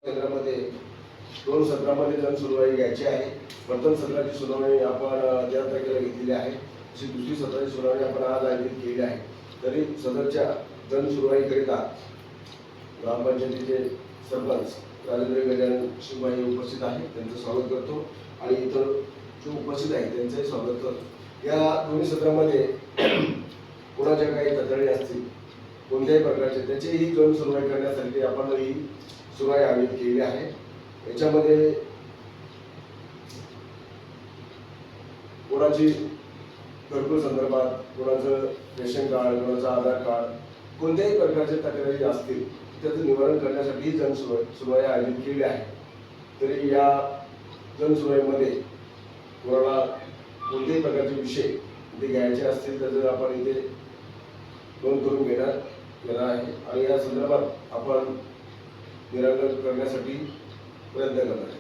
केंद्रामध्ये 2 सत्रामध्ये जनसुनवाई घ्यायची आहे. प्रथम सत्राची सुनावणी आपण 13 तारखेला घेतलेली आहे. अशी दुसरी सत्राची सुनावणी आपण आज आयोजित केली आहे. तरी सदरच्या जनसुनवाईकरिता ग्रामपंचायतीचे सरपंच राजेंद्र गजानन शिवबाई उपस्थित आहेत. त्यांचं स्वागत करतो आणि इतर जे उपस्थित आहेत त्यांचंही स्वागत करतो. या दोन्ही सत्रामध्ये कोणाच्या काही तक्रारी असतील कोणत्याही प्रकारचे त्याचीही जनसुनवाई करण्यासाठी आपण ही सुनवाई आयोजित केली आहे. याच्यामध्ये कोणाची घरकुल संदर्भात, कोणाचं रेशन कार्ड, कोणाचं आधार कार्ड, कोणत्याही प्रकारच्या तक्रारी असतील त्याचं निवारण करण्यासाठी जनसुनवाई आयोजित केली आहे. तरी या जनसुनवाईमध्ये कोणाला कोणत्याही प्रकारचे विषय इथे घ्यायचे असतील तर आपण इथे नोंद करून घेण्यात येणार आहे आणि या संदर्भात आपण निराकरण करण्यासाठी प्रयत्न करणार आहे.